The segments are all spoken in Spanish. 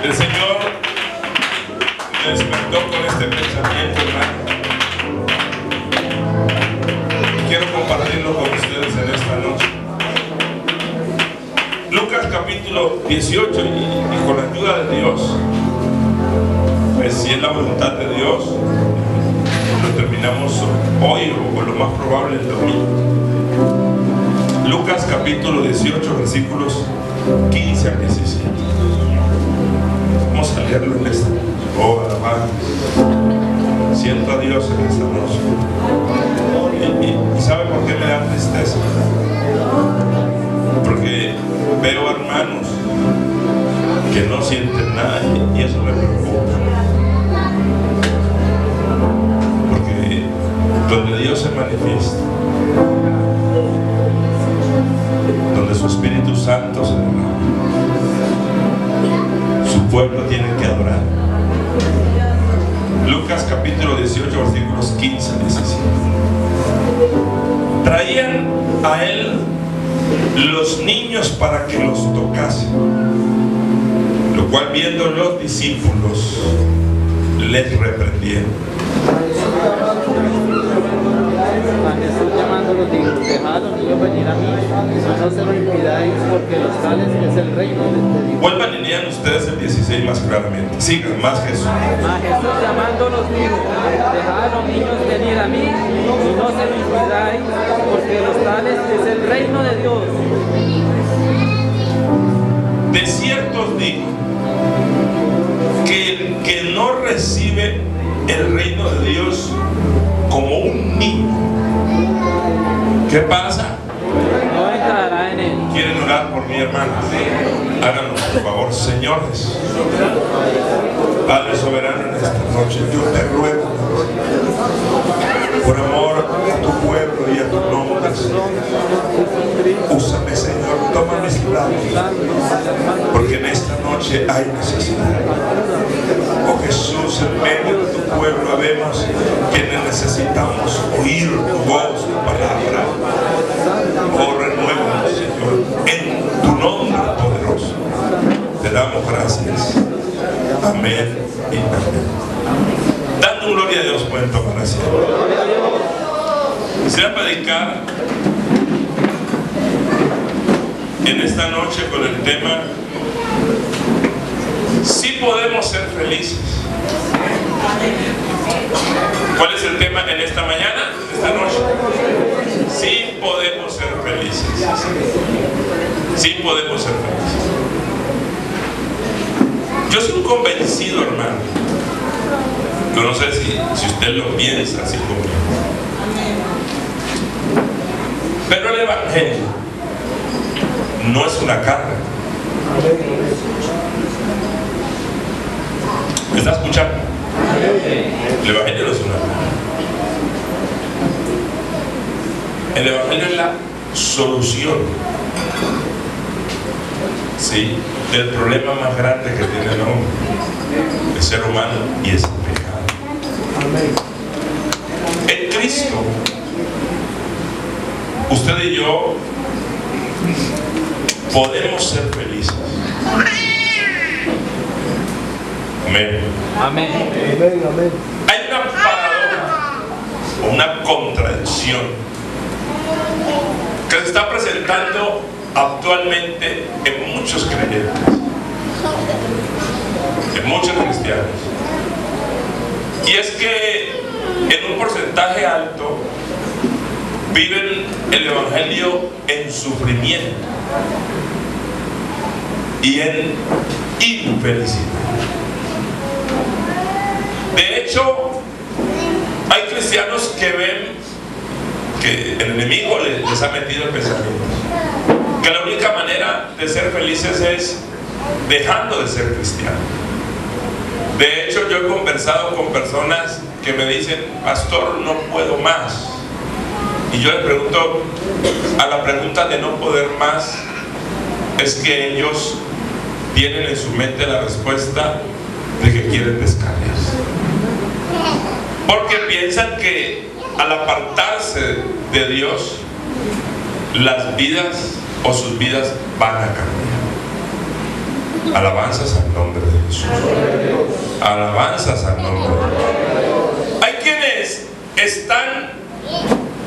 El Señor me despertó con este pensamiento, hermano. Quiero compartirlo con ustedes en esta noche. Lucas capítulo 18, y con la ayuda de Dios, pues si es la voluntad de Dios, lo terminamos hoy o lo más probable el domingo. Lucas capítulo 18, versículos 15 al 17. Vamos a leerlo en esta noche. Oh, alabado. Siento a Dios en esta noche. ¿Y sabe por qué me da tristeza? Porque veo hermanos que no sienten nada y eso me preocupa. Porque donde Dios se manifiesta, donde su Espíritu Santo se derrama, su pueblo tiene que adorar. Lucas capítulo 18, versículos 15 al 17. Traían a él los niños para que los tocase, lo cual viendo los discípulos les reprendieron. A Jesús llamándolos dijo: dejad a los niños venir a mí, no se lo impidáis, porque los tales es el reino de Dios. Vuelvan y lean ustedes el 16 más claramente. Sigan, más Jesús. A Jesús llamándolos dijo: dejad a los niños venir a mí, y no se lo impidáis, porque los tales es el reino de Dios. De cierto os digo que el que no recibe el reino de Dios como un niño, ¿qué pasa? No entrará en él. ¿Quieren orar por mi hermano? Háganlo, por favor. Señores, Padre soberano, en esta noche yo te ruego, por amor a tu pueblo y a tu nombre, úsame, Señor, toma mis labios, porque en esta noche hay necesidad. Oh Jesús, en medio de tu pueblo habemos quienes necesitamos oír tu voz, tu palabra. Oh, renuévanos, Señor, en tu nombre poderoso. Te damos gracias. Amén y amén. Dando gloria a Dios, pueden tomar asiento. Quisiera predicar en esta noche con el tema: sí podemos ser felices. ¿Cuál es el tema en esta mañana, en esta noche? Sí podemos ser felices. Sí podemos ser felices. Yo soy un convencido, hermano. Yo no sé si usted lo piensa así como yo. Pero el Evangelio no es una carga. ¿Me está escuchando? El Evangelio no es una carga. El Evangelio es la solución, ¿sí?, del problema más grande que tiene el hombre, el ser humano, y es el pecado. En Cristo, usted y yo podemos ser felices. Amén. Amén. Hay una paradoja o una contradicción que se está presentando actualmente en muchos creyentes, en muchos cristianos, y es que en un porcentaje alto viven el Evangelio en sufrimiento y en infelicidad. De hecho, hay cristianos que ven que el enemigo les ha metido el pensamiento que la única manera de ser felices es dejando de ser cristianos. De hecho, yo he conversado con personas que me dicen: pastor, no puedo más. Y yo les pregunto, a la pregunta de no poder más, es que ellos tienen en su mente la respuesta de que quieren descargarse, porque piensan que al apartarse de Dios las vidas o sus vidas van a cambiar. Alabanzas al nombre de Jesús. Alabanzas al nombre de Jesús. Hay quienes están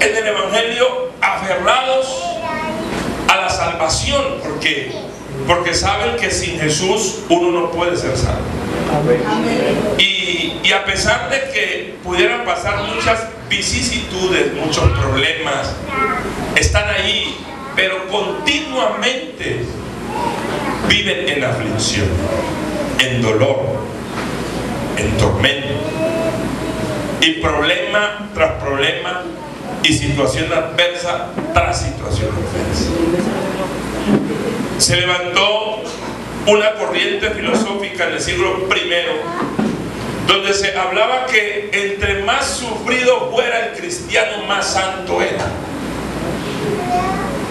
en el Evangelio aferrados a la salvación porque saben que sin Jesús uno no puede ser salvo. Y a pesar de que pudieran pasar muchas vicisitudes, muchos problemas, están ahí, pero continuamente viven en aflicción, en dolor, en tormento, y problema tras problema, y situación adversa tras situación adversa. Se levantó una corriente filosófica en el siglo I, donde se hablaba que entre más sufrido fuera el cristiano, más santo era.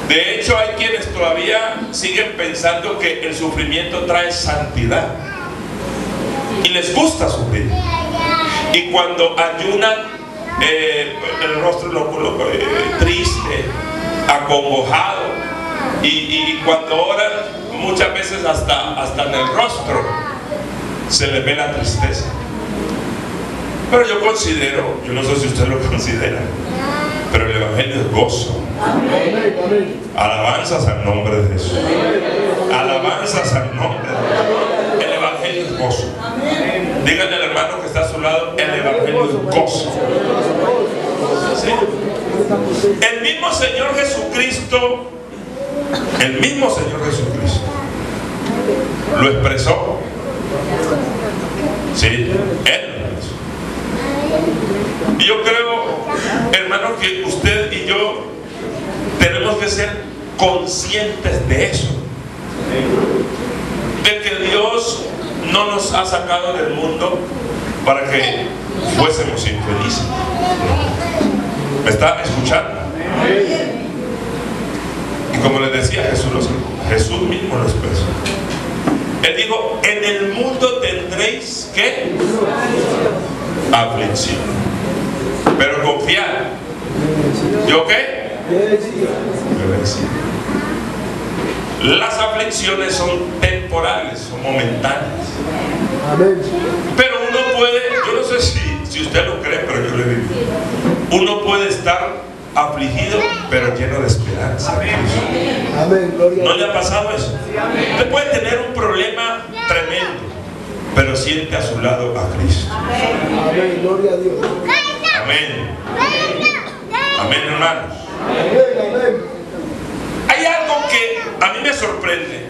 De hecho, hay quienes todavía siguen pensando que el sufrimiento trae santidad y les gusta sufrir. Y cuando ayunan, el rostro lo triste, acongojado, y cuando oran, muchas veces hasta en el rostro se les ve la tristeza. Pero yo considero, yo no sé si usted lo considera, pero el Evangelio es gozo. Alabanzas al nombre de Jesús. Alabanzas al nombre de Jesús. El Evangelio es gozo. Díganle al hermano que está a su lado, el Evangelio es gozo. ¿Sí? El mismo Señor Jesucristo, lo expresó. Sí, Él lo expresó. Y yo creo, hermano, que usted y yo tenemos que ser conscientes de eso, de que Dios no nos ha sacado del mundo para que fuésemos infelices. ¿Me está escuchando? Y como les decía, Jesús mismo lo expresó. Él dijo: en el mundo tendréis ¿qué? Aflicción, pero confiad. ¿Yo qué? Yo vencí. Las aflicciones son temporales, son momentáneas. Pero uno puede, yo no sé si usted lo cree, pero yo lo he vivido. Uno puede estar afligido, pero lleno de esperanza. ¿No le ha pasado eso? Usted puede tener un problema tremendo, pero siente a su lado a Cristo. Amén, gloria a Dios. Amén. Amén, hermanos. Hay algo que a mí me sorprende,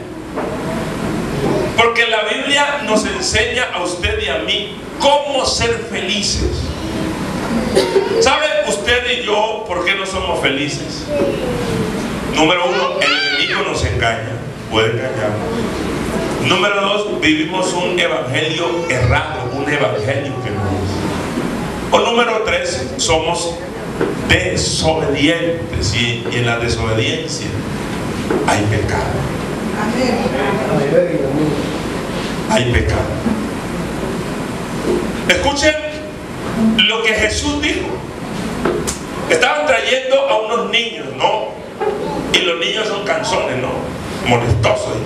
porque la Biblia nos enseña a usted y a mí cómo ser felices. ¿Sabe usted y yo por qué no somos felices? Número uno, el enemigo nos engaña, puede engañarnos. Número dos, vivimos un evangelio errado, un evangelio que no es. O número tres, somos desobedientes, y en la desobediencia hay pecado. Hay pecado. Escuchen lo que Jesús dijo. Estaban trayendo a unos niños, ¿no? Y los niños son canzones, ¿no? Molestosos.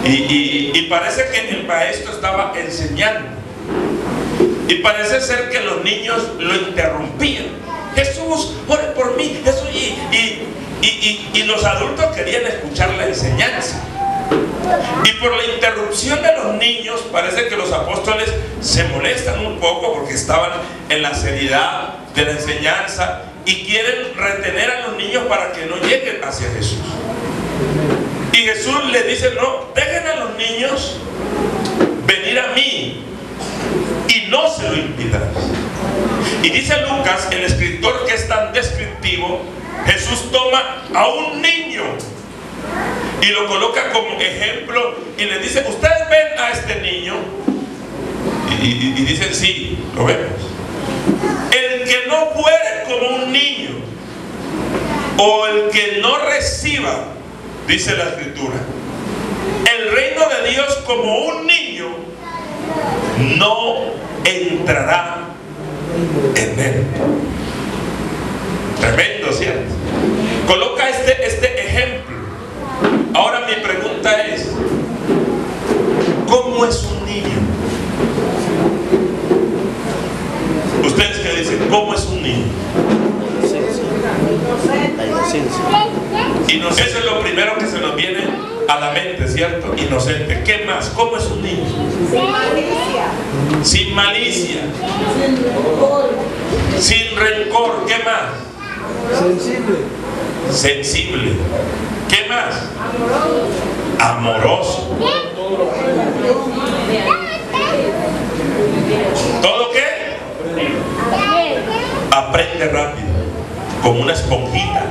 Y parece que el maestro estaba enseñando. Y parece ser que los niños lo interrumpían. Jesús, ore por mí. Jesús, y los adultos querían escuchar la enseñanza. Y por la interrupción de los niños, parece que los apóstoles se molestan un poco porque estaban en la seriedad de la enseñanza y quieren retener a los niños para que no lleguen hacia Jesús. Y Jesús les dice: no, dejen a los niños venir a mí y no se lo impidan. Y dice Lucas, el escritor que es tan descriptivo, Jesús toma a un niño y lo coloca como ejemplo y le dice: ¿ustedes ven a este niño? Y dicen: sí, lo vemos. El que no fuere como un niño, o el que no reciba, dice la escritura, el reino de Dios como un niño, no entrará en él. Tremendo, ¿cierto? Coloca este ejemplo. Ahora mi pregunta es, ¿cómo es un niño? Ustedes que dicen, ¿cómo es un niño? Inocente. Eso es lo primero que se nos viene a la mente, ¿cierto? Inocente. ¿Qué más? ¿Cómo es un niño? Sin malicia. Sin malicia. Sin rencor. ¿Qué más? Sensible. Sensible. ¿Qué más? Amoroso. ¿Todo qué? Aprende rápido, como una esponjita.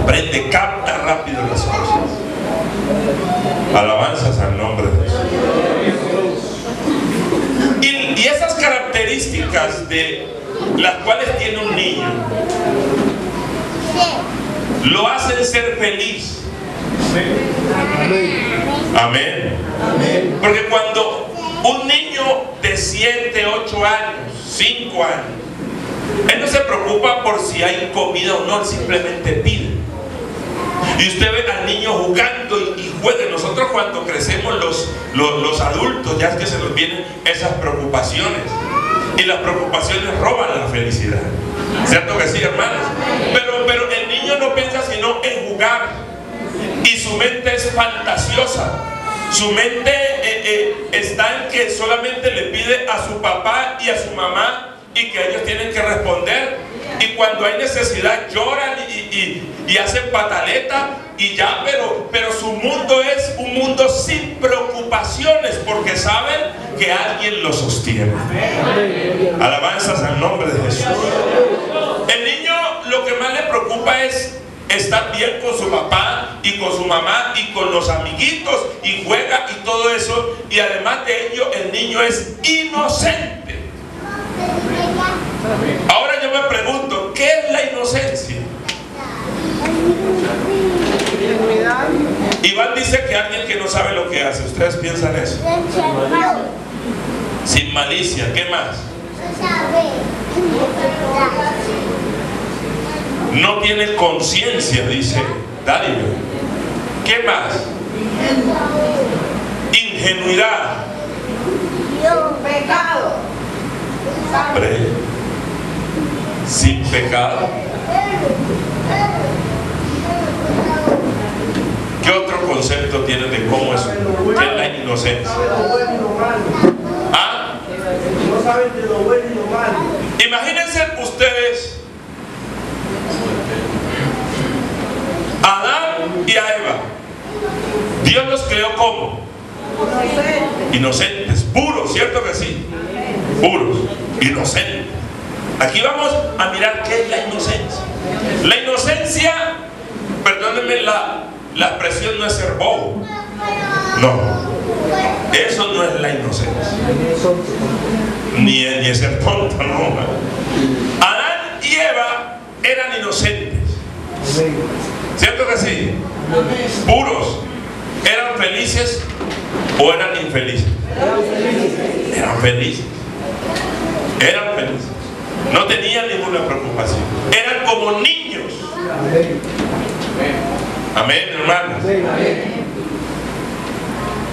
Aprende, capta rápido las cosas. Alabanzas al nombre de Jesús. Y esas características de las cuales tiene un niño lo hacen ser feliz. Amén. Amén. Porque cuando un niño de 7, 8 años, 5 años, él no se preocupa por si hay comida o no, él simplemente pide. Y usted ve al niño jugando y juega. Nosotros cuando crecemos los adultos, ya es que se nos vienen esas preocupaciones. Y las preocupaciones roban la felicidad. ¿Cierto que sí, hermanos? Pero el niño no piensa sino en jugar. Y su mente es fantasiosa. Su mente está en que solamente le pide a su papá y a su mamá y que ellos tienen que responder. Y cuando hay necesidad lloran y hacen pataleta y ya, pero su mundo es un mundo sin preocupaciones porque saben que alguien lo sostiene. Alabanzas al nombre de Jesús. El niño lo que más le preocupa es estar bien con su papá y con su mamá y con los amiguitos y juega y todo eso, y además de ello el niño es inocente. Ahora yo me pregunto, ¿qué es la inocencia? Iván dice que alguien que no sabe lo que hace. ¿Ustedes piensan eso? Sin malicia. ¿Qué más? No tiene conciencia, dice Darío. ¿Qué más? Ingenuidad. Pecado. Hombre, sin pecado. ¿Qué otro concepto tiene de cómo es la inocencia? ¿Ah? No saben de lo bueno y lo malo. Imagínense ustedes a Adán y a Eva. Dios los creó como inocentes, puros, ¿cierto que sí? Puros, inocentes. Aquí vamos a mirar qué es la inocencia. La inocencia, perdónenme, la expresión no es ser bobo. No, eso no es la inocencia. Ni es ser tonto, no. Adán y Eva eran inocentes. ¿Cierto que sí? Puros. ¿Eran felices o eran infelices? Eran felices. Eran felices. No tenían ninguna preocupación. Eran como niños. Amén, hermanos.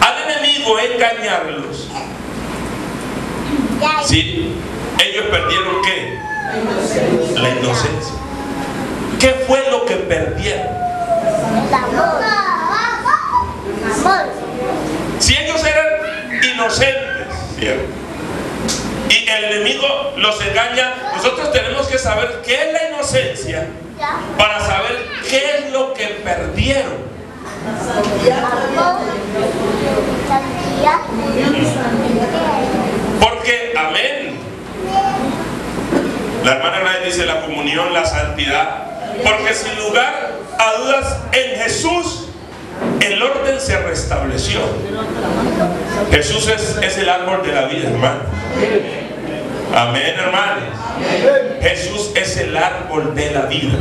Al enemigo engañarlos. ¿Sí? Ellos perdieron ¿qué? La inocencia. ¿Qué fue lo que perdieron? El amor. Si ellos eran inocentes, ¿cierto? Y el enemigo los engaña, nosotros tenemos que saber qué es la inocencia para saber qué es lo que perdieron. Porque, amén, la hermana Grace dice la comunión, la santidad, porque sin lugar a dudas en Jesús el orden se restableció. Jesús es el árbol de la vida, hermano. Amén, hermanos. Jesús es el árbol de la vida.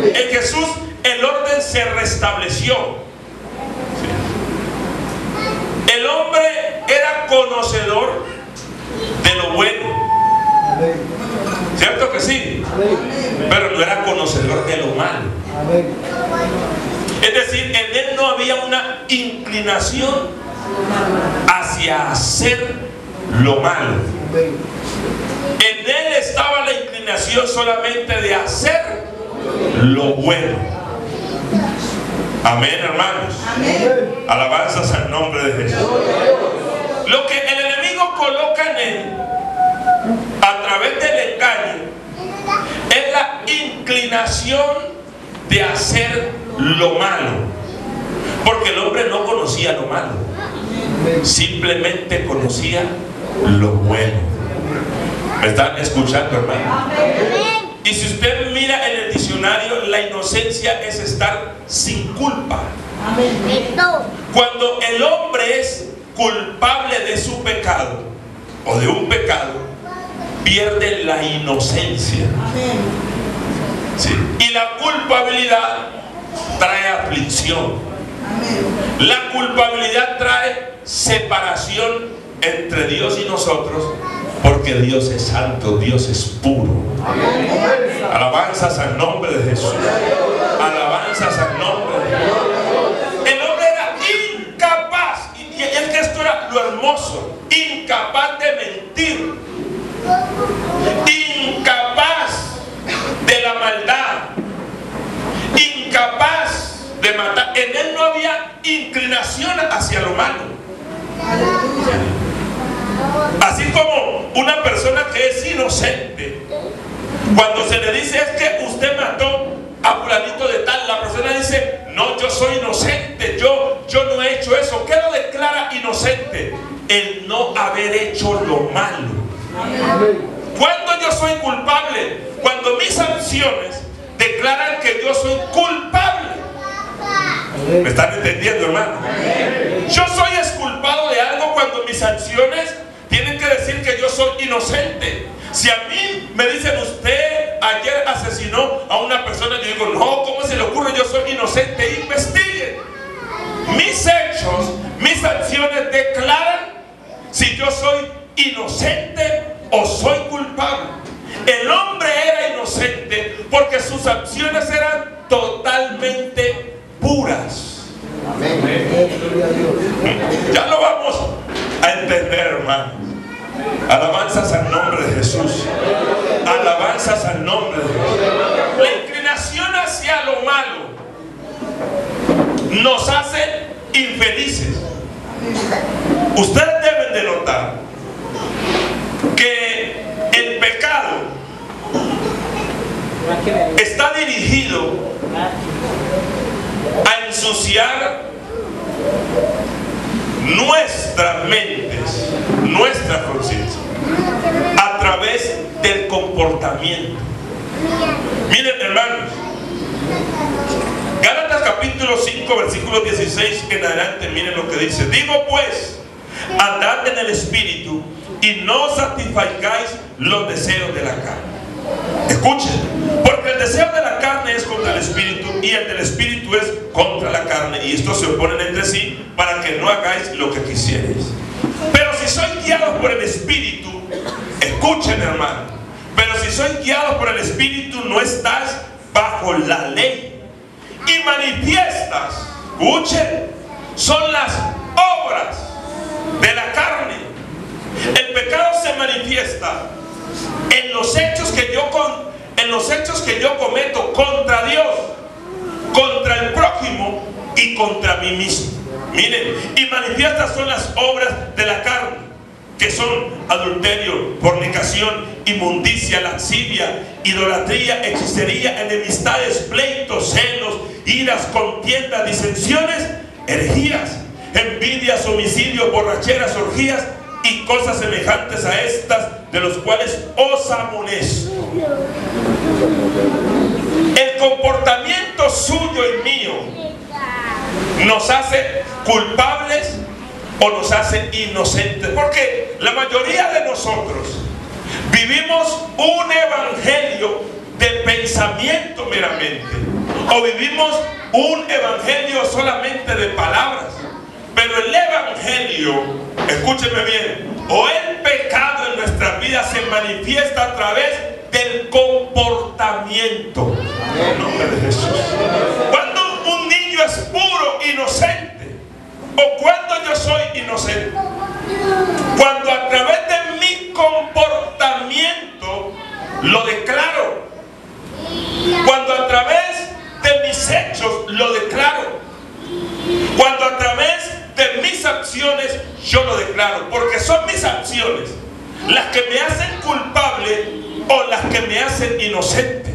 En Jesús el orden se restableció. El hombre era conocedor de lo bueno. ¿Cierto que sí? Pero no era conocedor de lo malo. Es decir, en él no había una inclinación hacia hacer lo malo. En él estaba la inclinación solamente de hacer lo bueno. Amén, hermanos. Alabanzas al nombre de Jesús. Lo que el enemigo coloca en él a través del engaño es la inclinación de hacer lo malo, porque el hombre no conocía lo malo, simplemente conocía lo bueno. ¿Me están escuchando, hermano? Y si usted mira en el diccionario, la inocencia es estar sin culpa. Cuando el hombre es culpable de su pecado o de un pecado, pierde la inocencia. Sí. Y la culpabilidad trae aflicción. La culpabilidad trae separación entre Dios y nosotros, porque Dios es santo, Dios es puro. Alabanzas al nombre de Jesús. Alabanzas al nombre de Jesús. El hombre era incapaz, y es que esto era lo hermoso, incapaz de mentir, incapaz de la maldad, incapaz de matar. En él no había inclinación hacia lo malo. Así como una persona que es inocente, cuando se le dice es que usted mató a fulanito de tal, la persona dice no, yo soy inocente, yo no he hecho eso. ¿Qué lo declara inocente? El no haber hecho lo malo. ¿Cuándo yo soy culpable? Cuando mis acciones declaran que yo soy culpable. ¿Me están entendiendo, hermano? Yo soy exculpado de algo cuando mis acciones tienen que decir que yo soy inocente. Si a mí me dicen usted ayer asesinó a una persona, yo digo no, ¿cómo se le ocurre? Yo soy inocente. Investiguen. Mis hechos, mis acciones declaran si yo soy inocente o soy culpable. El hombre era inocente porque sus acciones eran totalmente puras. Ya lo vamos a entender, hermano. Alabanzas al nombre de Jesús. Alabanzas al nombre de Jesús. La inclinación hacia lo malo nos hace infelices. Ustedes deben de notar que el pecado está dirigido a ensuciar nuestras mentes, nuestra conciencia, a través del comportamiento. Miren, hermanos, Gálatas capítulo 5 versículo 16 en adelante, miren lo que dice. Digo pues, andad en el Espíritu y no satisfagáis los deseos de la carne. Escuchen, porque el deseo de la carne es contra el Espíritu y el del Espíritu es contra la carne, y estos se oponen entre sí para que no hagáis lo que quisierais. Pero si sois guiados por el Espíritu, escuchen, hermano, pero si sois guiados por el Espíritu no estáis bajo la ley. Y manifiestas, escuchen, son las obras de la carne. El pecado se manifiesta en los hechos que yo cometo contra Dios, contra el prójimo y contra mí mismo. Miren, y manifiestas son las obras de la carne, que son adulterio, fornicación, inmundicia, lascivia, idolatría, hechicería, enemistades, pleitos, celos, iras, contiendas, disensiones, herejías, envidias, homicidios, borracheras, orgías y cosas semejantes a estas, de los cuales os amonesto. El comportamiento suyo y mío nos hace culpables o nos hace inocentes, porque la mayoría de nosotros vivimos un evangelio de pensamiento meramente, o vivimos un evangelio solamente de palabras. Pero el evangelio, escúcheme bien, o el pecado en nuestras vidas se manifiesta a través del comportamiento. En el nombre de Jesús. Cuando un niño es puro, inocente, o cuando yo soy inocente, cuando a través de mi comportamiento lo declaro, cuando a través de mis hechos lo declaro, cuando a través de mis acciones yo lo declaro, porque son mis acciones las que me hacen culpable o las que me hacen inocente.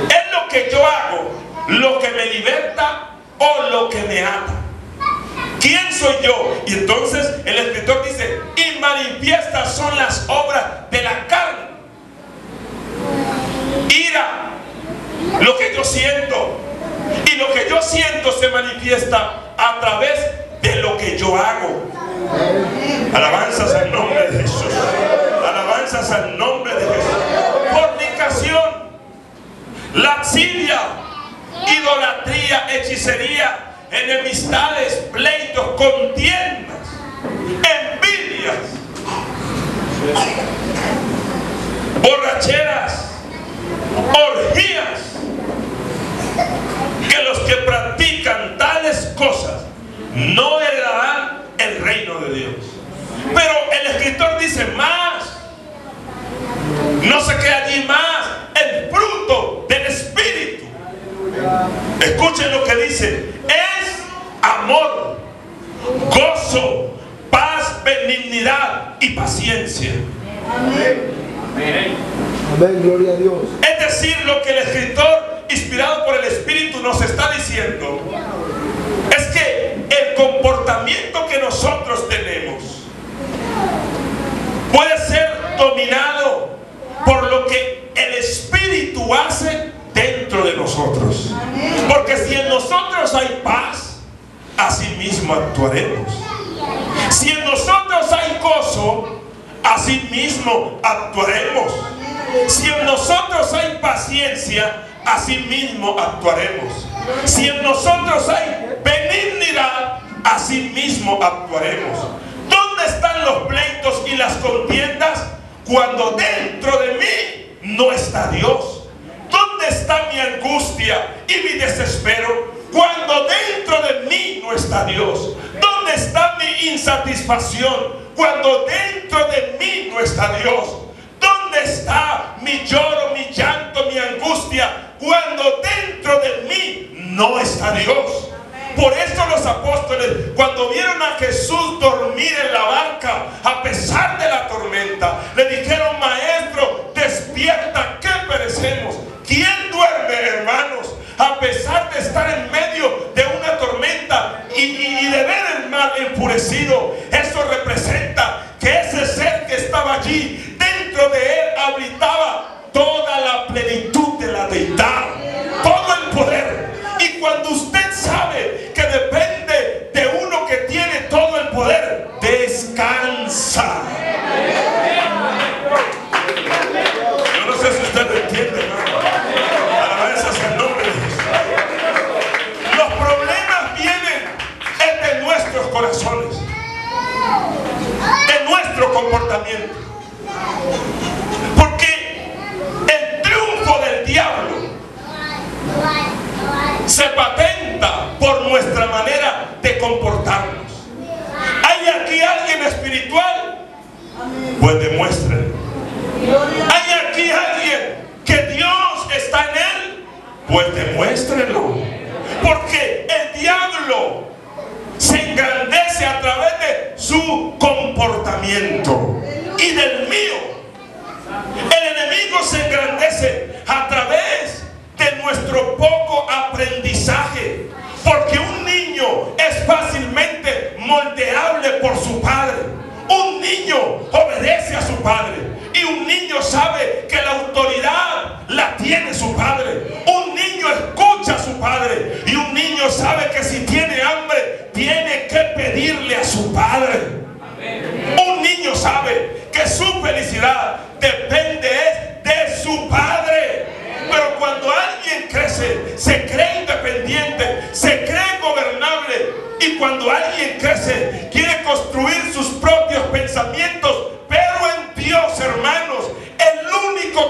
Es lo que yo hago lo que me liberta o lo que me ata. ¿Quién soy yo? Y entonces el escritor dice, y manifiestas son las obras de la carne. Ira, lo que yo siento. Y lo que yo siento se manifiesta a través de lo que yo hago. Alabanzas al nombre de Jesús. Alabanzas al nombre de Jesús. Fornicación, lascivia, idolatría, hechicería, enemistades, pleitos, contiendas, envidias, borracheras, orgías. Que los que practican tales cosas no heredarán el reino de Dios. Pero el escritor dice más. No se queda allí más. El fruto del Espíritu. Escuchen lo que dice. Es amor, gozo, paz, benignidad y paciencia. Amén. Amén, gloria a Dios. Es decir, lo que el escritor, inspirado por el Espíritu, nos está diciendo es que el comportamiento que nosotros tenemos puede ser dominado por lo que el Espíritu hace dentro de nosotros. Porque si en nosotros hay paz, así mismo actuaremos. Si en nosotros hay gozo, así mismo actuaremos. Si en nosotros hay paciencia, así mismo actuaremos. Si en nosotros hay benignidad, así mismo actuaremos. ¿Dónde están los pleitos y las contiendas? Cuando dentro de mí no está Dios. ¿Dónde está mi angustia y mi desespero? Cuando dentro de mí no está Dios. ¿Dónde está mi insatisfacción? Cuando dentro de mí no está Dios. ¿Dónde está mi lloro, mi llanto, mi angustia? Cuando dentro de mí no está Dios. Por eso los apóstoles, cuando vieron a Jesús dormir en la barca a pesar de la tormenta, le dijeron: Maestro, despierta, que perecemos. ¿Quién duerme, hermanos? A pesar de estar en medio de una tormenta y de ver el mar enfurecido, eso representa que ese ser que estaba allí, dentro de él habitaba toda la plenitud de la deidad, todo el poder. Y cuando usted sabe que depende de uno que tiene todo el poder, descansa. Yo no sé si usted lo entiende, hermano. Alabanzas al nombre de Jesús. Los problemas vienen de nuestros corazones, de nuestro comportamiento. Porque el triunfo del diablo se patenta por nuestra manera de comportarnos. ¿Hay aquí alguien espiritual? Pues demuéstrenlo. ¿Hay aquí alguien que Dios está en él? Pues demuéstrenlo. Porque el diablo se engrandece a través de su comportamiento y del mío. El enemigo se engrandece a través de nuestro poco aprendizaje, porque un niño es fácilmente moldeable por su padre. Un niño obedece a su padre y un niño sabe que la autoridad la tiene su padre. Un niño escucha a su padre y un niño sabe que si tiene hambre tiene que pedirle a su padre. Un niño sabe que su felicidad depende de su padre. Pero cuando alguien crece, se cree independiente, se cree gobernable. Y cuando alguien crece, quiere construir sus propios pensamientos. Pero en Dios, hermanos, el único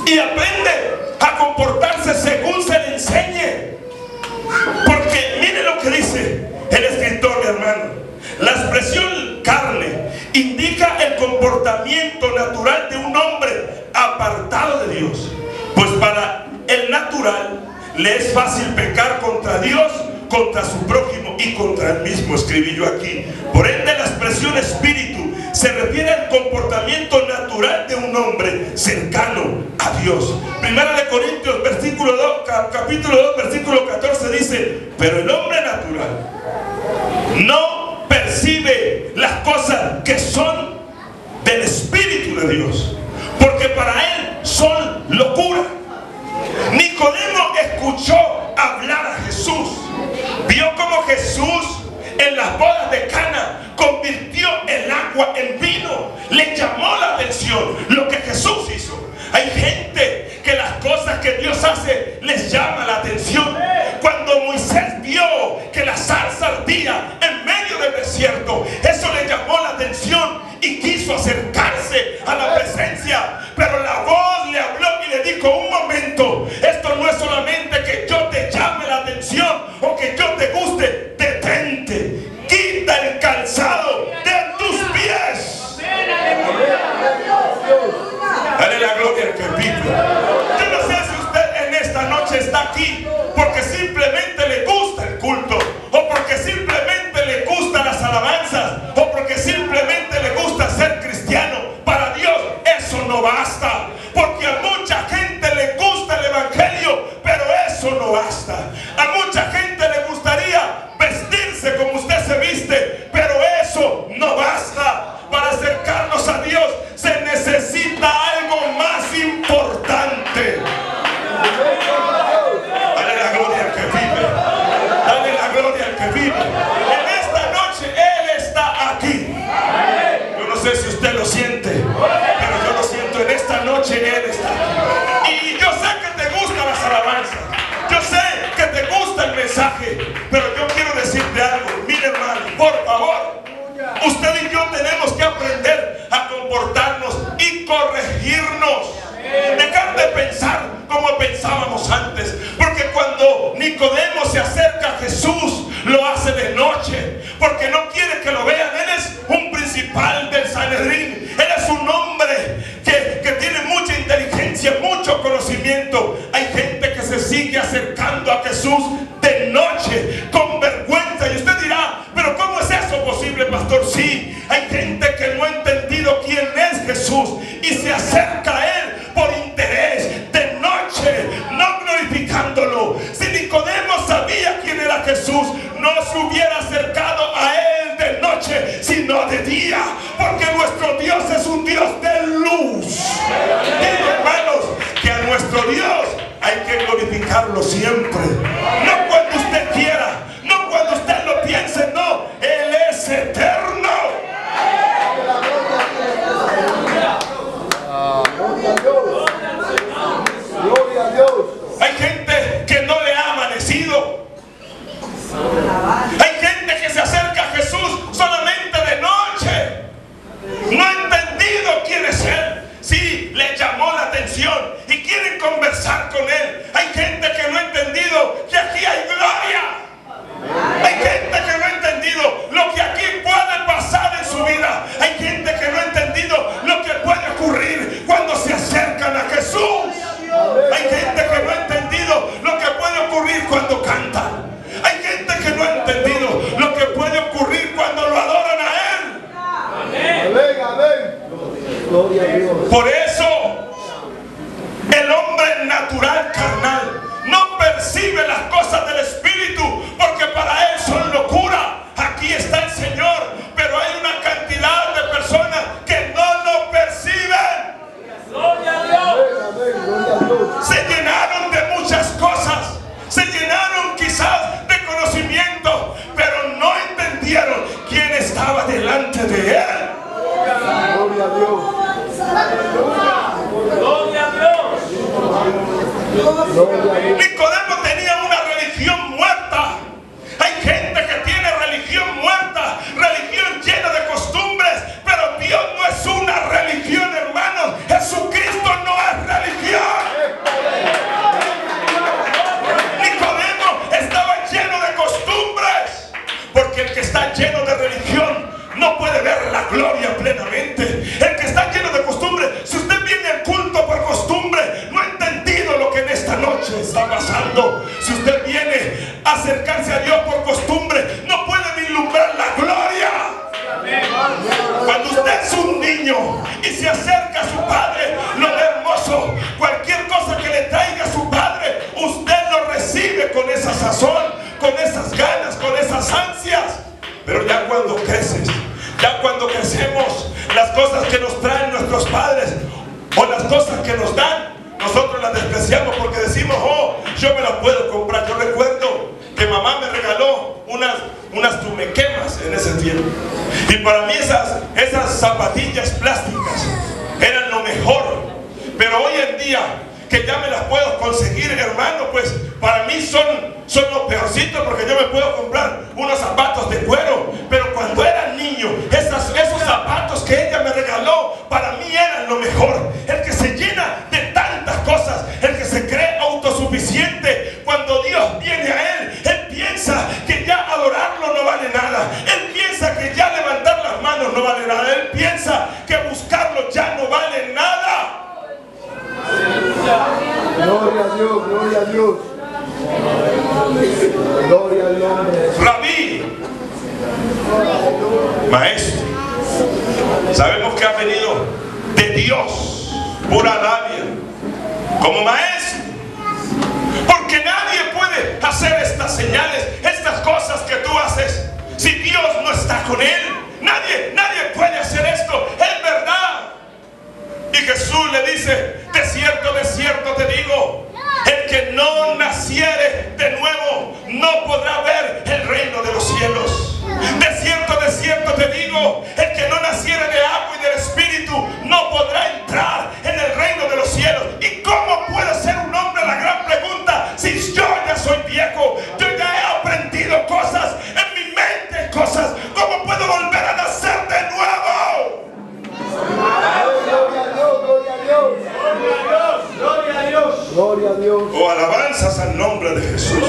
y aprende a comportarse según se le enseñe. Porque mire lo que dice el escritor, mi hermano. La expresión carne indica el comportamiento natural de un hombre apartado de Dios. Pues para el natural le es fácil pecar contra Dios, contra su prójimo y contra él mismo, escribí yo aquí. Por ende, la expresión espíritu se refiere al comportamiento natural de un hombre cercano a Dios. Primera de Corintios, capítulo 2, versículo 14 dice: pero el hombre natural no percibe las cosas que son del Espíritu de Dios, porque para él son locura. Nicodemo escuchó hablar a Jesús, vio como Jesús en las bodas de Cana convirtió el agua en vino, le llamó la atención lo que Jesús hizo. Hay gente que las cosas que Dios hace les llama la atención. Cuando Moisés vio que la zarza ardía en medio del desierto, eso le llamó la atención y quiso acercarse a la presencia, pero la voz le habló y le dijo: un momento, esto no es solamente que yo te llame la atención o que yo te guste, detente, quita el calzado de tus pies. Dale la gloria al que vive. Yo no sé si usted en esta noche está aquí porque simplemente le gusta el culto, o porque simplemente le gustan las alabanzas, o porque simplemente le gusta ser cristiano. Para Dios eso no basta, porque a mucha gente le gusta el evangelio, pero eso no basta. A mucha gente le gustaría vestirse como usted se viste, pero eso no basta. Para acercarnos a Dios se necesita algo más importante. Dale la gloria al que vive. Dale la gloria al que vive. En esta noche Él está aquí. Yo no sé si usted lo siente, pero yo lo siento. En esta noche Él está aquí. Y yo sé que te gustan las alabanzas, yo sé que te gusta el mensaje, pero yo quiero decirte algo. Mire, hermano, por favor, usted y yo tenemos que aprender a comportarnos y corregirnos. Dejar de pensar como pensábamos antes, porque cuando Nicodemo se acerca a Jesús, lo hace de noche, porque no quiere que lo vean. Él es un principal del Sanedrín, él es un hombre que tiene mucha inteligencia, mucho conocimiento. Hay gente que se sigue acercando a Jesús de noche, con vergüenza. Y usted dirá: pero ¿cómo es eso posible, pastor? Sí, hay gente que no ha entendido quién es Jesús y se acerca a Él por interés, de noche, no glorificándolo. Si Nicodemo sabía quién era Jesús, no se hubiera acercado a Él de noche, sino de día, porque nuestro Dios es un Dios de luz. Digo, hermanos, que a nuestro Dios hay que glorificarlo siempre, no cuando usted quiera, no cuando usted lo piense, no. Él es eterno. Gloria a Dios. Gloria a Dios. Hay gente que no le ha amanecido. Hay gente que se acerca a Jesús solamente de noche. No ha entendido quién es Él. Sí, le llamó la atención y quieren conversar con Él. Hay gente que no ha entendido que aquí hay gloria. Hay gente que no ha entendido lo que aquí puede pasar en su vida. Hay gente que no ha entendido lo que puede ocurrir cuando se acercan a Jesús. Hay gente que no ha entendido lo que puede ocurrir cuando cantan. Hay gente que no ha entendido lo que puede ocurrir cuando lo adoran a Él. Amén, amén. Gloria a Dios. Por eso el hombre natural, carnal, no percibe las cosas del Espíritu, porque para él son locura. Aquí está el Señor, pero hay una cantidad de personas que no lo perciben. Gloria a Dios. Amén, gloria a Dios. Se llenaron de muchas cosas, se llenaron quizás de conocimiento, pero no entendieron quién estaba delante de Él. Gloria a Dios. Gloria a Dios. Gloria a Dios. Nicodemo tenía una religión muerta. Hay gente que tiene religión muerta, religión llena de costumbres, pero Dios no es una religión, hermanos. Jesucristo no es religión. acercarse a Dios por costumbre no puede vislumbrar la gloria. Cuando usted es un niño y se acerca a su padre, lo ve hermoso. Cualquier cosa que le traiga a su padre, usted lo recibe con esa sazón, con esas ganas, con esas ansias. Pero ya cuando creces, ya cuando crecemos, las cosas que nos traen nuestros padres o las cosas que nos dan, nosotros las despreciamos porque decimos, oh, yo me las puedo comprar. Yo recuerdo que mamá me regaló unas tumequemas en ese tiempo, y para mí esas zapatillas plásticas eran lo mejor. Pero hoy en día que ya me las puedo conseguir, hermano, pues para mí son lo peorcito, porque yo me puedo comprar unos zapatos de cuero. Pero cuando era niño, esos zapatos que ella me regaló, para mí eran lo mejor. El que se llena de tantas cosas, el que se cree autosuficiente, cuando Dios viene a él piensa que ya adorarlo no vale nada. Él piensa que ya levantar las manos no vale nada. Él piensa que buscarlo ya no vale nada. Gloria a Dios, gloria a Dios. Gloria al nombre. Rabí, maestro, sabemos que ha venido de Dios, pura labia, como maestro, porque nadie puede hacer estas señales, estas cosas que tú haces, si Dios no está con él. Nadie puede hacer esto, es verdad. Y Jesús le dice, de cierto te digo, el que no naciere de nuevo no podrá ver el reino de los cielos. De cierto te digo, el que no naciere de agua y del Espíritu no podrá entrar en el reino de los cielos. ¿Y cómo puede ser un hombre? La gran pregunta. Si yo ya soy viejo, yo ya he aprendido cosas en mi mente, cosas. ¿Cómo puedo volver a nacer de nuevo? Gloria a Dios, gloria a Dios. Gloria a Dios. Gloria a Dios. Oh, alabanzas al nombre de Jesús.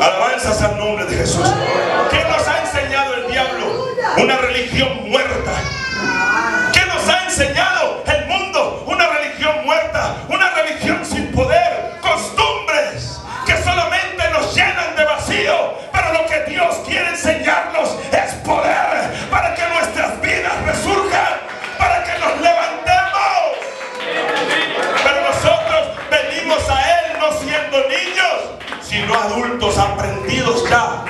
Alabanzas al nombre de Jesús. ¿Qué nos ha enseñado el diablo? Una religión muerta. ¿Qué nos ha enseñado el mundo? Una religión muerta. Una religión sin poder. Costumbres que solamente nos llenan de vacío. Pero lo que Dios quiere enseñarnos es poder, para que nuestras vidas resurjan, para que nos levantemos. Pero nosotros venimos a Él no siendo niños, sino adultos aprendidos ya.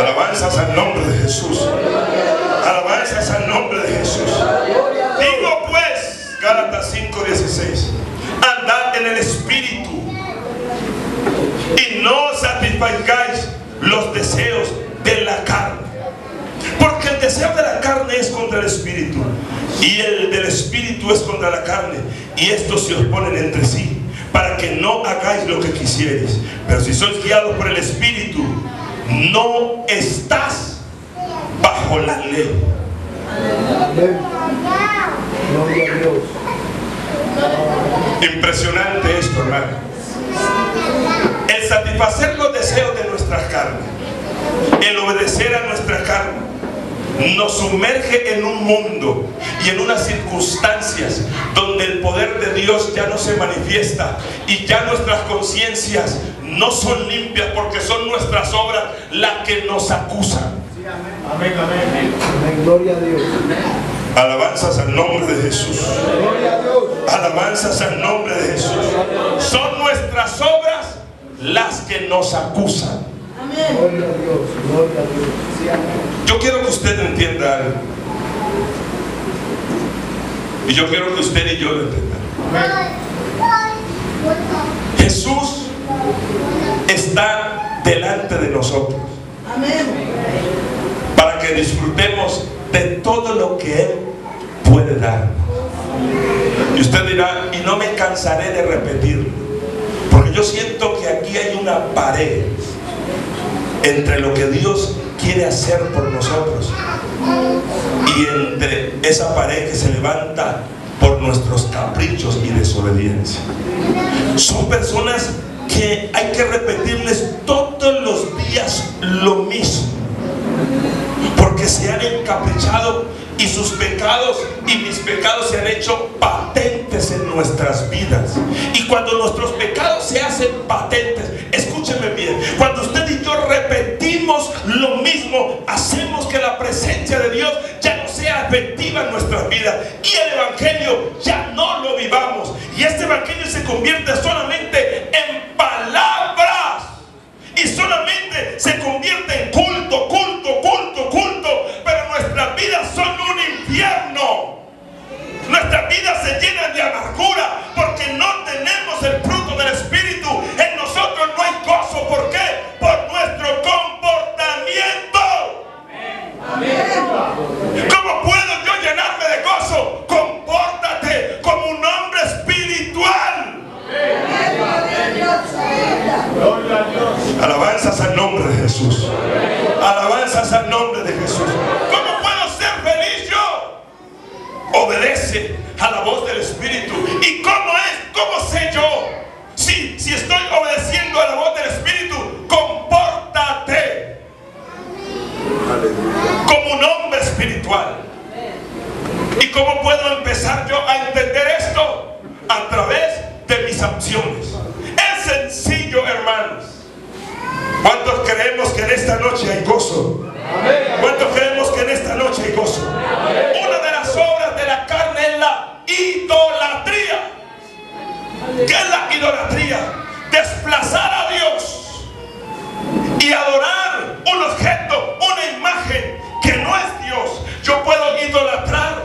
Alabanzas al nombre de Jesús. Alabanzas al nombre de Jesús. Digo pues, Gálatas 5:16, andad en el Espíritu y no satisfagáis los deseos de la carne, porque el deseo de la carne es contra el Espíritu, y el del Espíritu es contra la carne, y estos se oponen entre sí, para que no hagáis lo que quisierais. Pero si sois guiados por el Espíritu, no estás bajo la ley. Amén. Gloria a Dios. Impresionante esto, hermano. El satisfacer los deseos de nuestras carnes, el obedecer a nuestra carne, nos sumerge en un mundo y en unas circunstancias donde el poder de Dios ya no se manifiesta, y ya nuestras conciencias no son limpias, porque son nuestras obras las que nos acusan. Amén, amén. Amén. Gloria a Dios. Alabanzas al nombre de Jesús. Gloria a Dios. Alabanzas al nombre de Jesús. Son nuestras obras las que nos acusan. Gloria a Dios. Gloria a Dios. Sí, amén. Yo quiero que usted entienda algo, y yo quiero que usted y yo lo entendamos. Jesús está delante de nosotros para que disfrutemos de todo lo que Él puede dar. Y usted dirá, y no me cansaré de repetirlo, porque yo siento que aquí hay una pared entre lo que Dios quiere hacer por nosotros y entre esa pared que se levanta por nuestros caprichos y desobediencia. Son personas que hay que repetirles todos los días lo mismo, porque porque se han encaprichado y sus pecados y mis pecados se han hecho patentes en nuestras vidas. Y cuando nuestros pecados se hacen patentes, escúcheme bien, cuando usted y yo repetimos lo mismo, hacemos que la presencia de Dios ya no sea efectiva en nuestras vidas y el evangelio ya no lo vivamos, y este evangelio se convierte solamente en palabras y solamente se convierte en culto, culto, culto, culto, pero nuestras vidas son un infierno. Nuestras vidas se llenan de amargura porque no tenemos el fruto del Espíritu. En nosotros no hay gozo. ¿Por qué? Por nuestro comportamiento. ¿Cómo puedo yo llenarme de gozo? Compórtate como un hombre espiritual. Alabanzas al nombre de Jesús. Alabanzas al nombre de Jesús. ¿Cómo puedo ser feliz yo? Obedece a la voz del Espíritu. ¿Y cómo sé yo si estoy obedeciendo a la voz del Espíritu? Compórtate como un hombre espiritual. ¿Y cómo puedo empezar yo a entender esto? A través de mis acciones. Es sencillo, hermanos. ¿Cuántos creemos que en esta noche hay gozo? ¿Cuántos creemos que en esta noche hay gozo? Una de las obras de la carne es la idolatría. ¿Qué es la idolatría? Desplazar a Dios y adorar un objeto, una imagen que no es Dios. Yo puedo idolatrar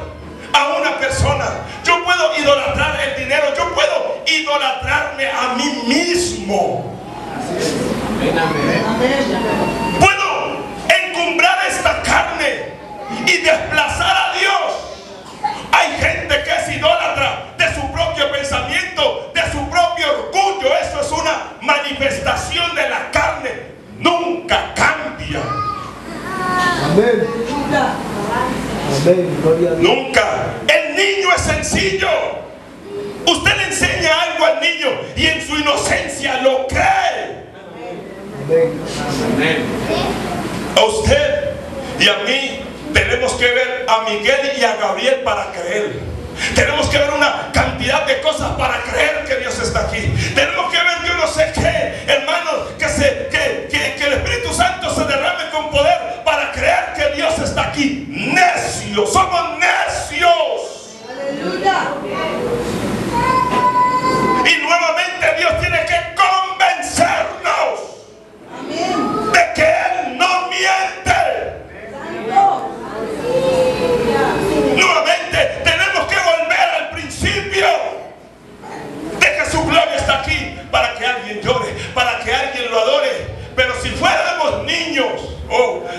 a una persona, yo puedo idolatrar el dinero, yo puedo idolatrarme a mí mismo. Puedo encumbrar esta carne y desplazar a Dios. Hay gente que es idólatra de su propio pensamiento, de su propio orgullo. Eso es una manifestación de la carne. Nunca cambia. Amén. Amén. Gloria a Dios. Nunca. El niño es sencillo. Usted le enseña algo al niño y en su inocencia lo cree. Amén. A usted y a mí tenemos que ver a Miguel y a Gabriel para creer. Tenemos que ver una cantidad de cosas para creer que Dios está aquí. Tenemos que ver yo no sé qué, hermanos, que el Espíritu Santo se derrame con poder para creer que Dios está aquí. Necios, somos necios. Aleluya. Y nuevamente Dios tiene que convencernos de que Él no miente. Nuevamente tenemos que volver al principio de que su gloria está aquí para que alguien llore, para que alguien lo adore. Pero si fuéramos niños,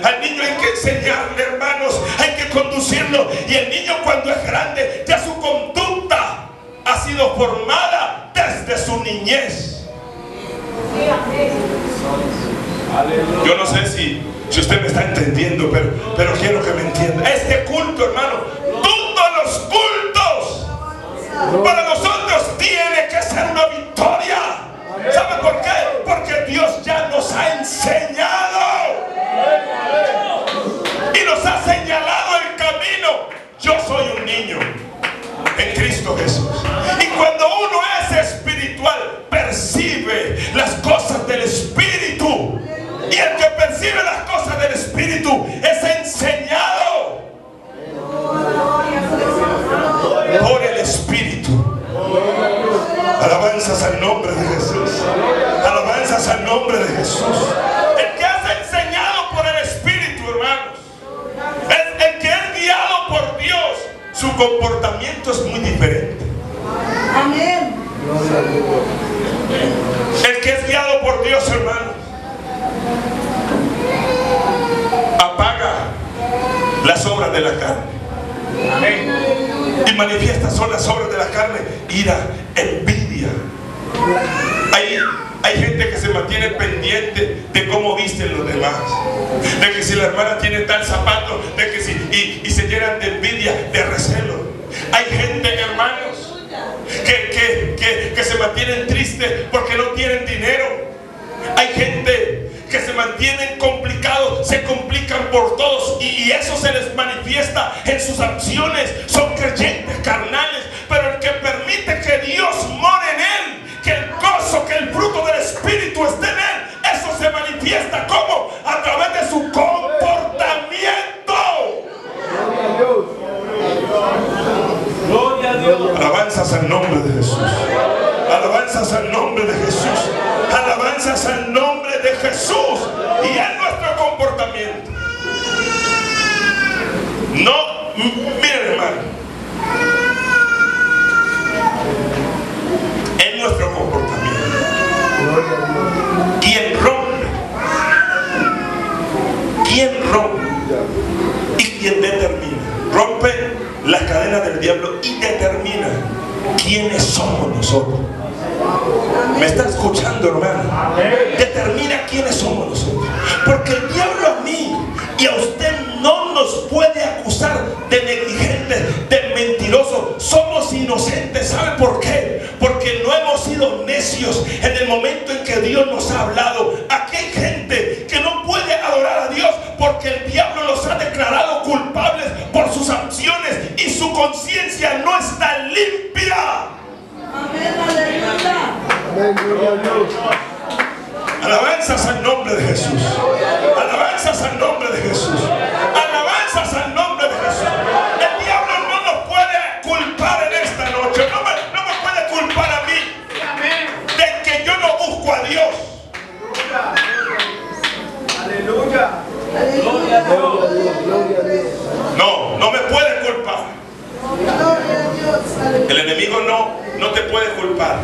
al niño hay que enseñarle, hermanos, hay que conducirlo. Y el niño cuando es grande, ya su conducta ha sido formada desde su niñez. Yo no sé si usted me está entendiendo, pero quiero que me entienda. Este culto, hermano, todos los cultos para nosotros tiene que ser una victoria. ¿Sabe por qué? Porque Dios ya nos ha enseñado y nos ha señalado el camino. Yo soy un niño en Cristo Jesús, y cuando uno es espiritual percibe las cosas del Espíritu, y el que percibe las cosas del Espíritu es enseñado por el Espíritu. Alabanzas al nombre de Jesús. Alabanzas al nombre de Jesús. El que es enseñado por el Espíritu, hermanos, es el que es guiado por Dios. Su comportamiento es muy diferente. Amén. El que es guiado por Dios, hermanos, apaga las obras de la carne. Amén. Y manifiesta son las obras de la carne: ira, envidia. Hay gente que se mantiene pendiente de cómo visten los demás, de que si la hermana tiene tal zapato, de que si, y se llenan de envidia, de recelo. Hay gente, hermanos, que se mantienen tristes porque no tienen dinero. Hay gente que se mantienen complicados, se complican por todos y eso se les manifiesta en sus acciones. Son creyentes carnales, pero el que permite que Dios more en él, que el gozo, que el fruto del Espíritu esté en él, eso se manifiesta como a través de su comportamiento. Gloria a Dios. Alabanzas al nombre de Jesús. Alabanzas al nombre de Jesús. Alabanzas al nombre de Jesús. Y en nuestro comportamiento. No, miren hermano. En nuestro comportamiento. ¿Quién rompe? ¿Quién rompe? ¿Y quién determina? Rompe las cadenas del diablo y determina quiénes somos nosotros. ¿Me está escuchando, hermano? Determina quiénes somos nosotros. Porque el diablo a mí y a usted no nos puede acusar de negligentes, de mentirosos. Somos inocentes. ¿Sabe por qué? Porque no hemos sido necios en el momento en que Dios nos ha hablado. Aquí hay gente que no puede adorar a Dios porque el diablo los ha declarado culpables por sus acciones y su conciencia no está limpia. Amén, aleluya. Amén, gloria a Dios. Alabanzas al nombre de Jesús. Alabanzas al nombre de Jesús. Alabanzas al nombre de Jesús. El diablo no nos puede culpar en esta noche. No me puede culpar a mí de que yo no busco a Dios. Aleluya. Gloria a Dios. Gloria a Dios. No me puede culpar. Gloria a Dios. El enemigo no te puede culpar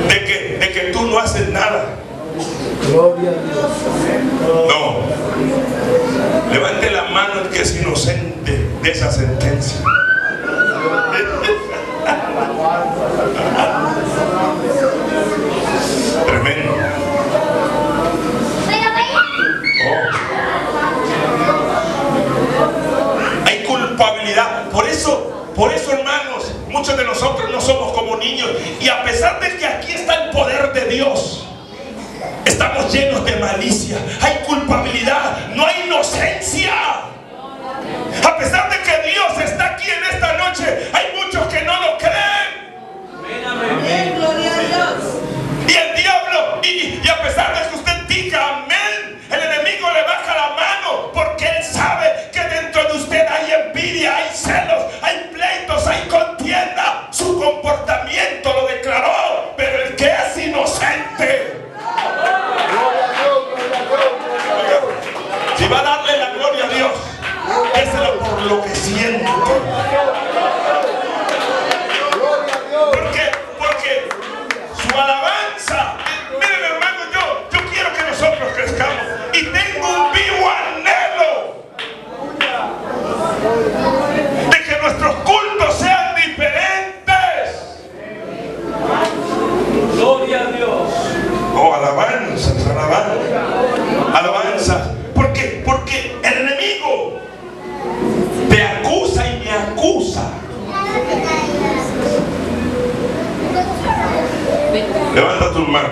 de que tú no haces nada. Gloria a Dios. No. Levante la mano el que es inocente de esa sentencia. Tremendo. Oh. Hay culpabilidad. Por eso, hermanos, muchos de nosotros no somos como niños. Y a pesar de que aquí está el poder de Dios, estamos llenos de malicia. Hay culpabilidad, no hay inocencia. A pesar de que Dios está aquí en esta noche, hay muchos que no lo creen. Amén, gloria a Dios. Y el diablo, y a pesar de que usted diga amén, el enemigo le baja la mano, porque él sabe que dentro de usted hay envidia, hay celos, hay pleitos, hay contienda. Su comportamiento lo declaró, pero el que es inocente, si va a darle la gloria a Dios, déselo por lo que siente. Porque su alabanza, miren hermano, yo quiero que nosotros crezcamos y tengo un vivo anhelo de que nuestros cultos sean diferentes. Gloria a Dios. Oh, alabanzas, alabanzas. Porque el enemigo te acusa y me acusa. Levanta tus manos.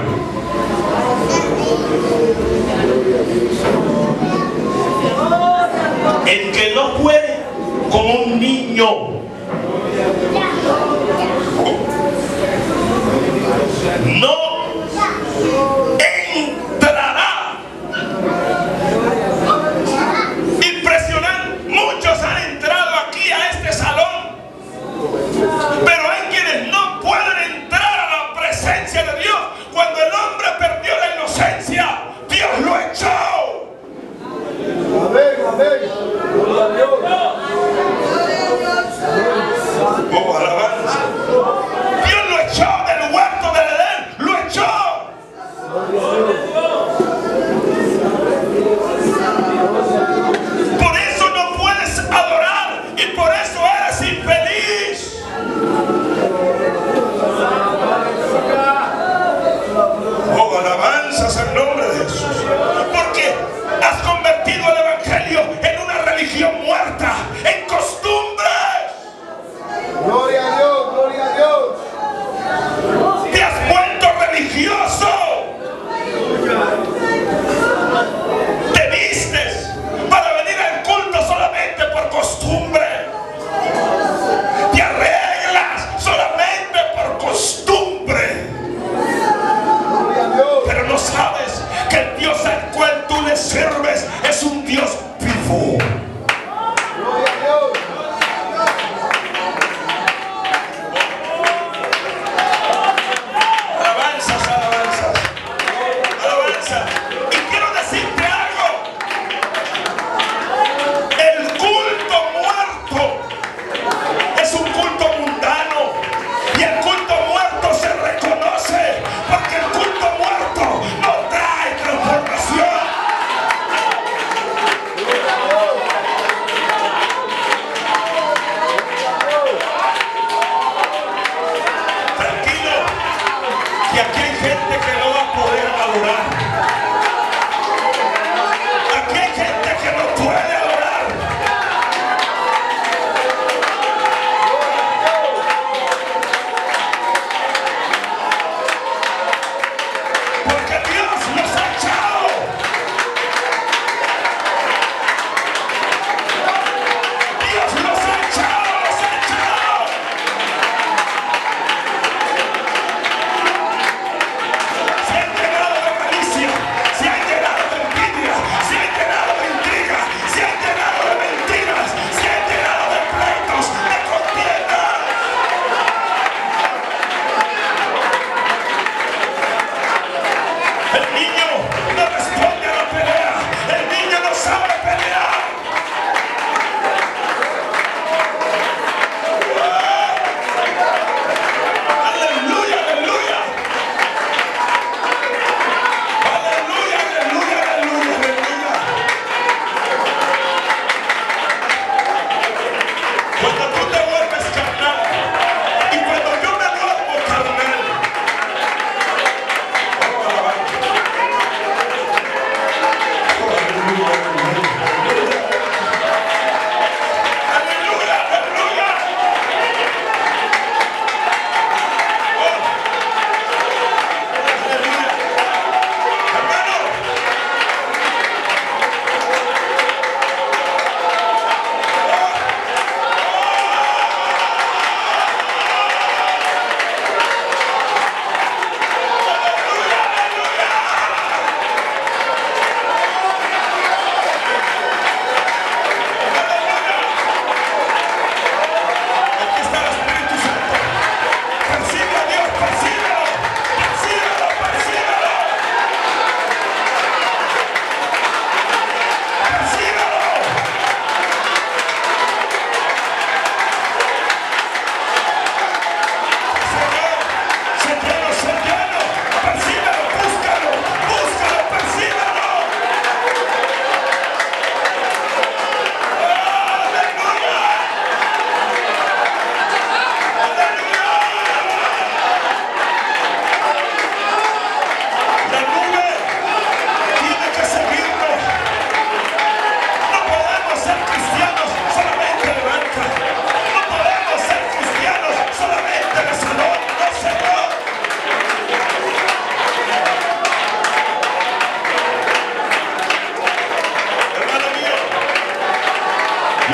El que no puede como un niño, no entrará. Impresionante. Muchos han entrado aquí a este salón, pero hay quienes no pueden entrar a la presencia de Dios. Cuando el hombre perdió la inocencia, Dios lo echó. Amén, amén. Gloria a Dios. Oh, alabanza. Dios lo echó del huerto del Edén, lo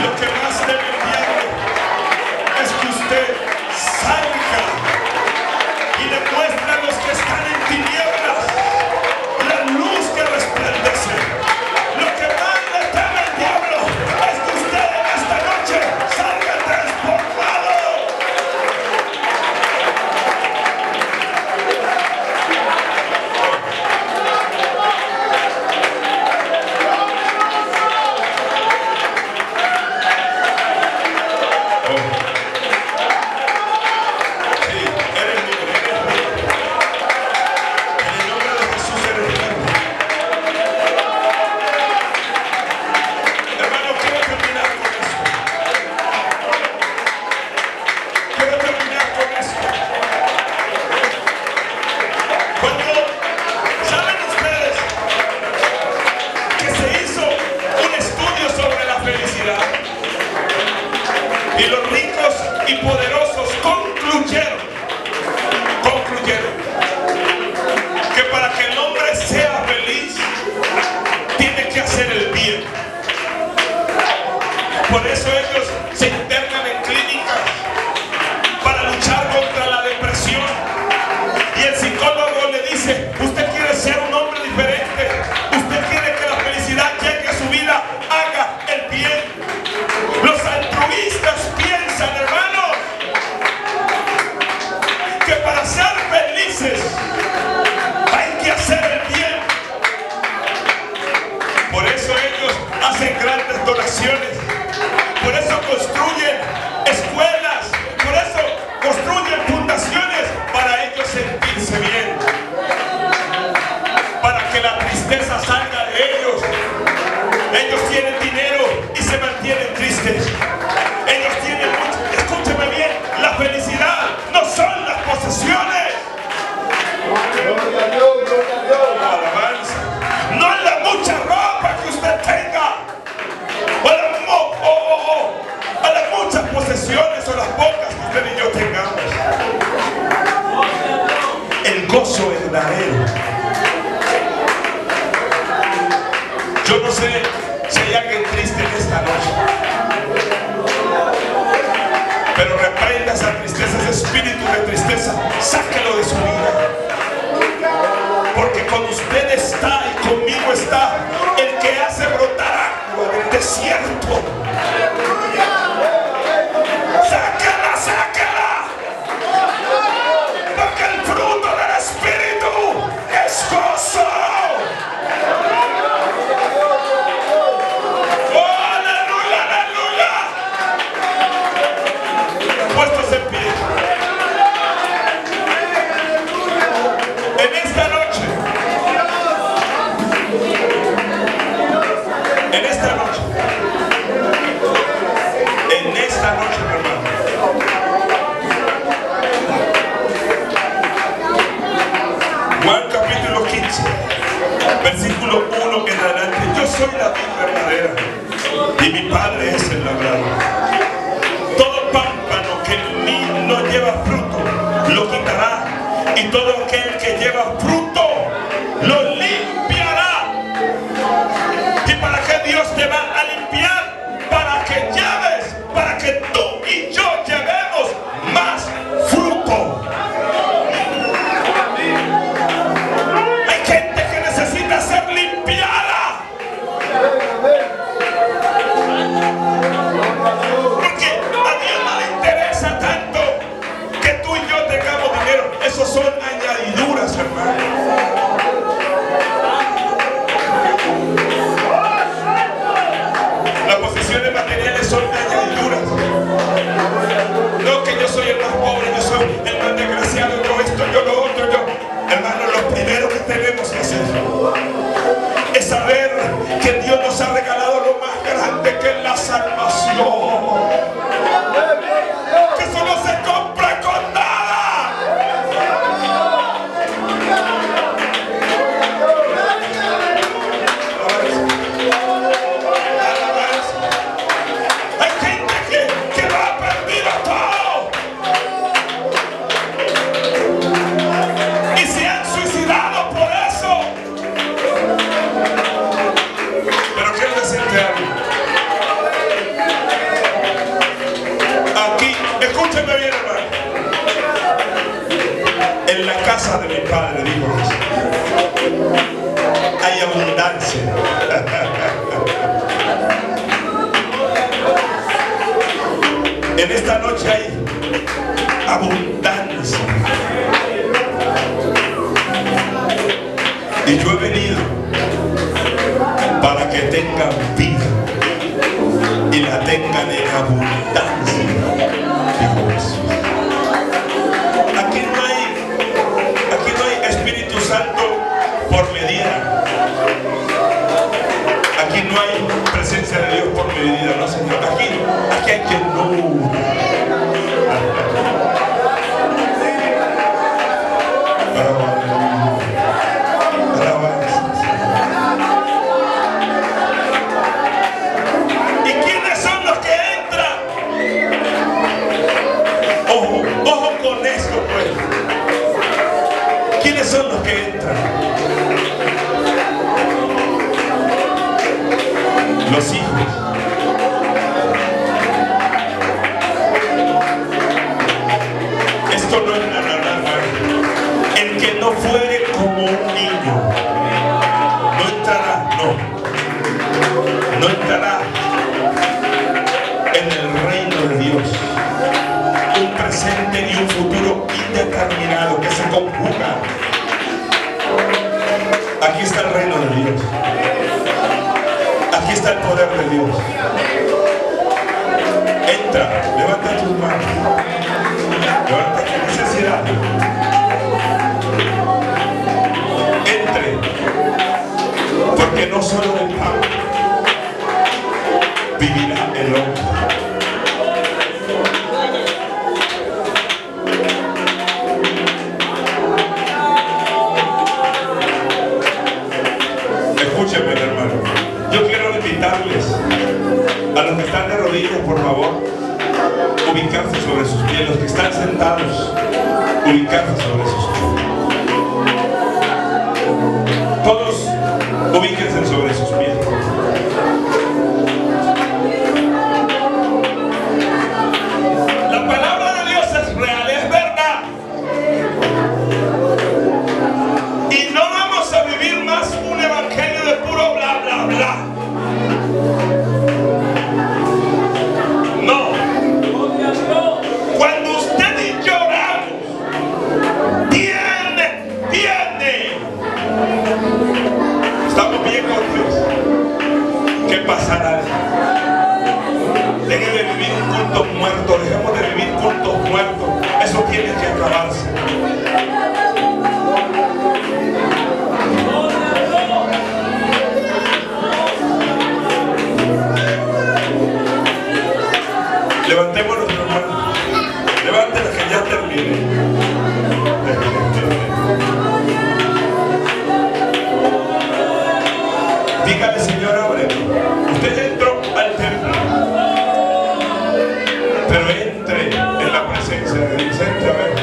Lo que más teme el diablo es que usted salga y le muestre a los que están en tinieblas la luz que resplandece. Lo que más le teme el diablo es que usted en esta noche salga transformado. Y los ricos y poderosos concluyeron que para que el hombre sea feliz tiene que hacer el bien. Por eso ellos se internan en clínicas para luchar contra la depresión. Y el psicólogo le dice: usted quiere ser un hombre diferente, usted quiere que la felicidad llegue a su vida, haga el bien. Los altruistas piensan, hermanos, que para ser felices hay que hacer el bien. Por eso ellos hacen grandes donaciones, por eso construyen escuelas, por eso construyen fundaciones para ellos sentirse bien, para que la tristeza salga de ellos. Ellos tienen dinero y se mantienen tristes. Ellos tienen mucho. Escúcheme bien, la felicidad no son las posesiones. Gloria a Dios, gloria a Dios. Alabanza. No es la mucha ropa que usted tenga, o las muchas posesiones, o las pocas que usted y yo tengamos. El gozo verdadero. Yo no sé si hay alguien triste en esta noche, pero reprenda esa tristeza, ese espíritu de tristeza, sáquelo de su vida, porque con usted está y conmigo está el que hace brotar agua del desierto. Sáquela, sáquela, porque el fruto del espíritu es gozo. Puestos en pie. En esta noche, mi hermano, Juan capítulo 15, versículo 1 en adelante. Yo soy la vid verdadera y mi Padre es el labrador. Todo pámpano que en mí no lleva fruto lo quitará, y todo aquel que lleva fruto lo limpiará. ¿Y para qué Dios te va a limpiar? Para que lleves, para que tú y yo llevemos más fruto. Hay gente que necesita ser limpiada, porque a Dios no le interesa tanto que tú y yo tengamos dinero. Esos son añadiduras, hermano. Las posesiones materiales son añadiduras. No que yo soy el más pobre, yo soy el más desgraciado, yo esto, yo lo otro, yo. Hermano, lo primero que tenemos que hacer es saber que Dios nos ha regalado lo más grande, que es la salvación. Que eso no se compra con nada. Hay Padre, dijo Jesús. Hay abundancia. En esta noche hay abundancia. Y yo he venido para que tengan vida y la tengan en abundancia, dijo Jesús. Aquí no hay Espíritu Santo por medida. Aquí no hay presencia de Dios por medida, no, Señor. Aquí hay que no. ¿Y quiénes son los que entran? Ojo con esto, pues. ¿Quiénes son los que entran? Los hijos. Esto no es nada. El que no fuere como un niño no entrará, no entrará en el reino de Dios. Un presente y un futuro indeterminado que se conjugan. Aquí está el reino de Dios. Aquí está el poder de Dios. Entra, levanta tus manos. Levanta tu necesidad. Entre, porque no solo del pan vivirá el hombre. Escúchenme, hermano. Yo quiero invitarles a los que están de rodillas, por favor, ubicarse sobre sus pies. Los que están sentados, ubicarse sobre sus pies. Todos ubíquense sobre sus pies. La palabra de Dios es real, es verdad. Y no vamos a vivir más un evangelio de puro bla, bla, bla. No. Cuando usted y yo oramos, tiene. Estamos bien con Dios. ¿Qué pasará? Deje de vivir un culto muerto. Dejemos de vivir cultos muertos. Eso tiene que acabarse. Levantémonos, hermano. Levántela que ya termine. Dígale, Señor, ábreme. Usted entró al templo, pero entre en la presencia de Dios. Entre a ver.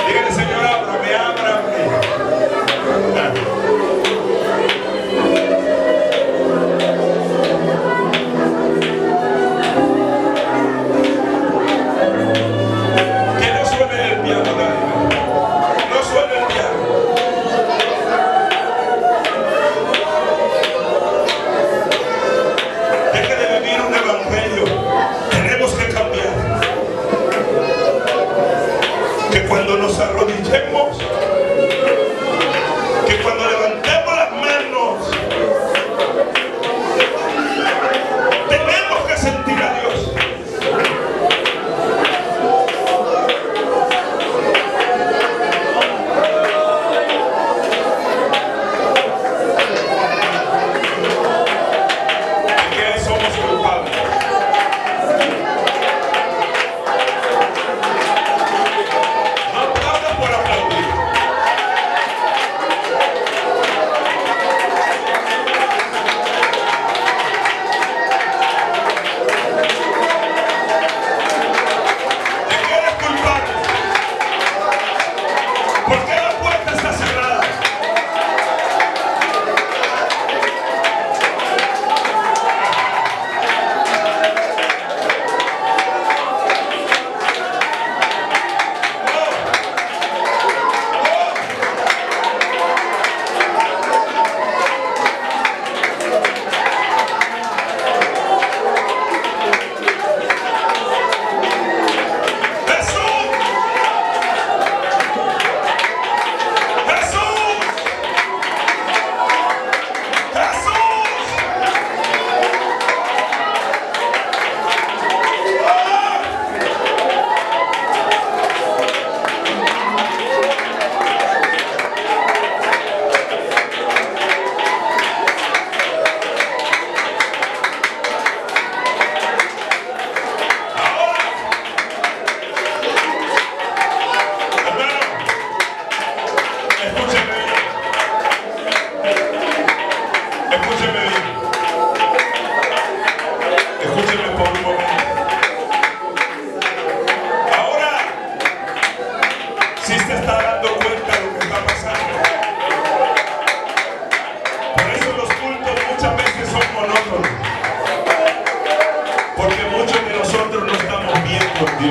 Dígale, Señor, ábrame, ábrame. Que no suene el piano, no suene el piano. Deje de vivir un evangelio. Tenemos que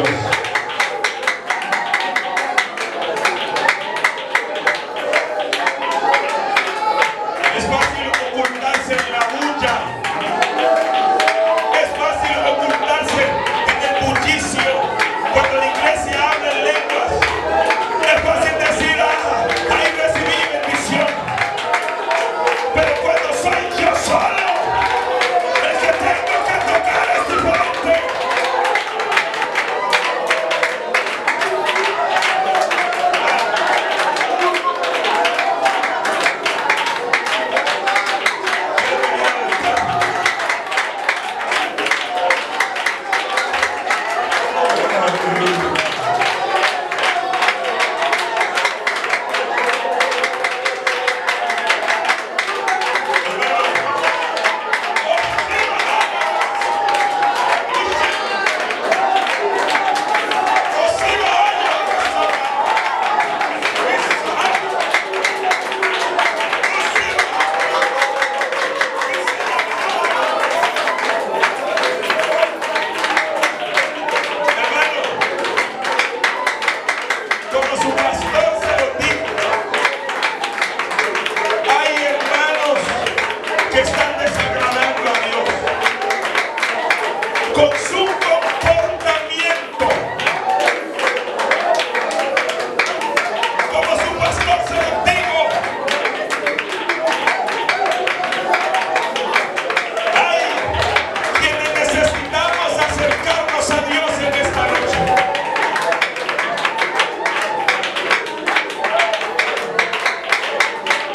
Dios. Es fácil ocultarse en la bulla. Es fácil ocultarse en el bullicio. Cuando la iglesia habla en lenguas, es fácil decir, ahí recibí bendición. Pero cuando soy yo solo el que tengo que tocar este monte, con su comportamiento, como su pastor se lo digo, hay quienes necesitamos acercarnos a Dios en esta noche.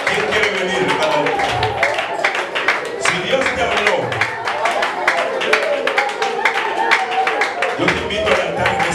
¿Quién quiere venir a la altar? Si Dios te habló, yo te invito al altar en